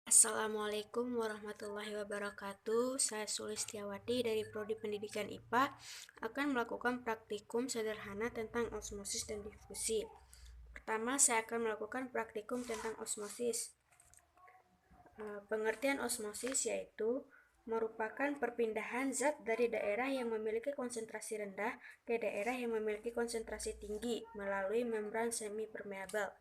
Assalamualaikum warahmatullahi wabarakatuh. Saya Sulistiawati dari Prodi Pendidikan IPA akan melakukan praktikum sederhana tentang osmosis dan difusi. Pertama, saya akan melakukan praktikum tentang osmosis. Pengertian osmosis yaitu merupakan perpindahan zat dari daerah yang memiliki konsentrasi rendah ke daerah yang memiliki konsentrasi tinggi melalui membran semi-permeabel.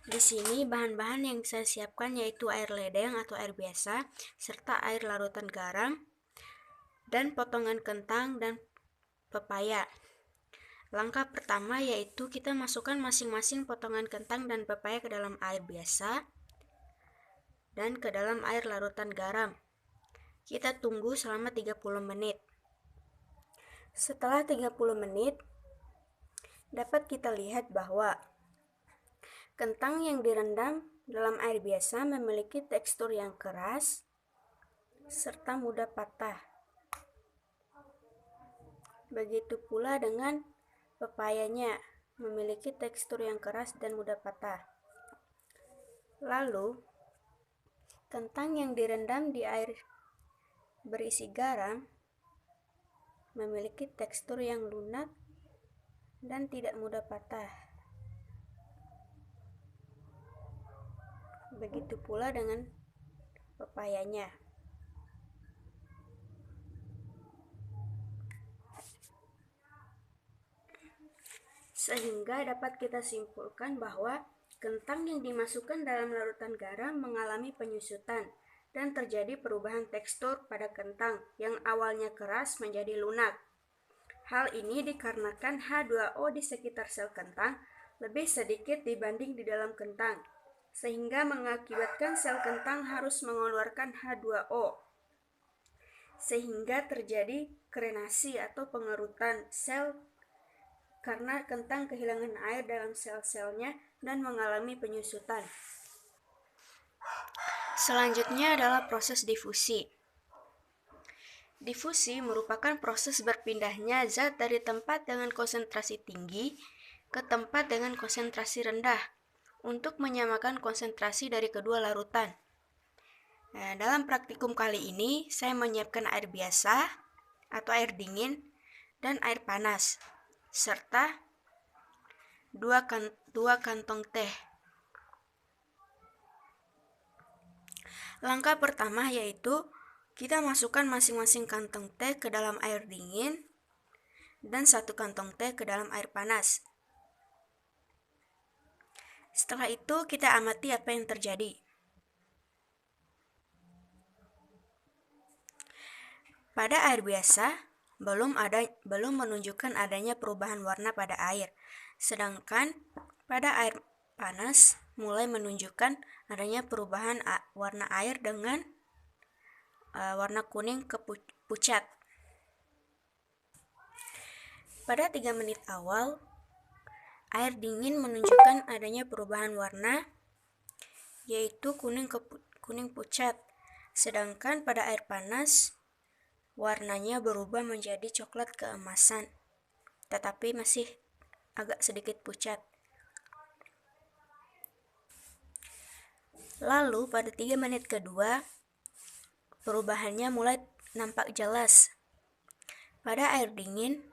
Di sini bahan-bahan yang saya siapkan yaitu air ledeng atau air biasa, serta air larutan garam, dan potongan kentang dan pepaya. Langkah pertama yaitu kita masukkan masing-masing potongan kentang dan pepaya ke dalam air biasa dan ke dalam air larutan garam. Kita tunggu selama 30 menit. Setelah 30 menit, dapat kita lihat bahwa kentang yang direndam dalam air biasa memiliki tekstur yang keras serta mudah patah. Begitu pula dengan pepayanya, memiliki tekstur yang keras dan mudah patah. Lalu, kentang yang direndam di air berisi garam memiliki tekstur yang lunak dan tidak mudah patah. Begitu pula dengan pepayanya. Sehingga dapat kita simpulkan bahwa kentang yang dimasukkan dalam larutan garam mengalami penyusutan dan terjadi perubahan tekstur pada kentang yang awalnya keras menjadi lunak. Hal ini dikarenakan H2O di sekitar sel kentang lebih sedikit dibanding di dalam kentang, sehingga mengakibatkan sel kentang harus mengeluarkan H2O, sehingga terjadi krenasi atau pengerutan sel karena kentang kehilangan air dalam sel-selnya dan mengalami penyusutan. Selanjutnya adalah proses difusi. Difusi merupakan proses berpindahnya zat dari tempat dengan konsentrasi tinggi ke tempat dengan konsentrasi rendah untuk menyamakan konsentrasi dari kedua larutan. Dalam praktikum kali ini, saya menyiapkan air biasa atau air dingin dan air panas, serta 2 kantong teh. Langkah pertama yaitu kita masukkan masing-masing kantong teh ke dalam air dingin dan 1 kantong teh ke dalam air panas. Setelah itu kita amati apa yang terjadi. Pada air biasa, belum menunjukkan adanya perubahan warna pada air, sedangkan pada air panas mulai menunjukkan adanya perubahan warna air dengan warna kuning ke pucat. Pada 3 menit awal, air dingin menunjukkan adanya perubahan warna, yaitu kuning ke kuning pucat, sedangkan pada air panas warnanya berubah menjadi coklat keemasan, tetapi masih agak sedikit pucat. Lalu pada 3 menit kedua, perubahannya mulai nampak jelas. Pada air dingin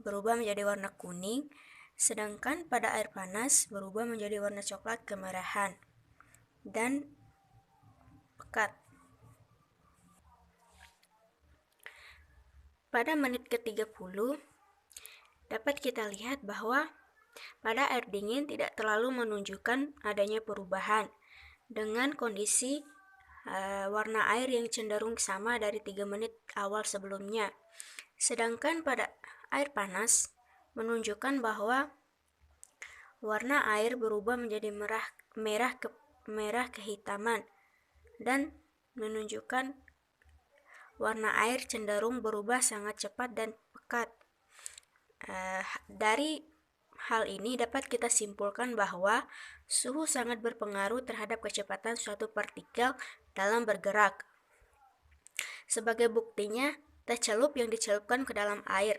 berubah menjadi warna kuning, sedangkan pada air panas berubah menjadi warna coklat kemerahan dan pekat. Pada menit ke-30, dapat kita lihat bahwa pada air dingin tidak terlalu menunjukkan adanya perubahan dengan kondisi warna air yang cenderung sama dari 3 menit awal sebelumnya. Sedangkan pada air panas menunjukkan bahwa warna air berubah menjadi merah kehitaman dan menunjukkan warna air cenderung berubah sangat cepat dan pekat. Dari hal ini dapat kita simpulkan bahwa suhu sangat berpengaruh terhadap kecepatan suatu partikel dalam bergerak. Sebagai buktinya, teh celup yang dicelupkan ke dalam air.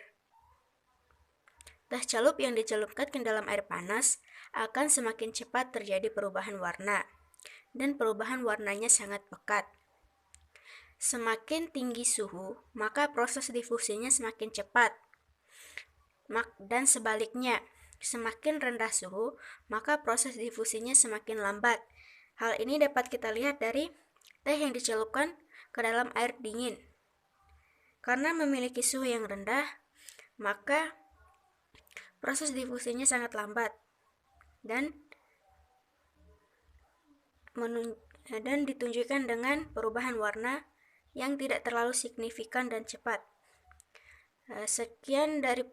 Teh celup yang dicelupkan ke dalam air panas akan semakin cepat terjadi perubahan warna. dan perubahan warnanya sangat pekat. Semakin tinggi suhu, maka proses difusinya semakin cepat. Dan sebaliknya, semakin rendah suhu, maka proses difusinya semakin lambat. Hal ini dapat kita lihat dari teh yang dicelupkan ke dalam air dingin. Karena memiliki suhu yang rendah, maka proses difusinya sangat lambat dan ditunjukkan dengan perubahan warna yang tidak terlalu signifikan dan cepat. Sekian dari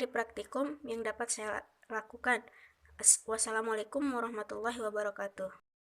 praktikum yang dapat saya lakukan. Wassalamualaikum warahmatullahi wabarakatuh.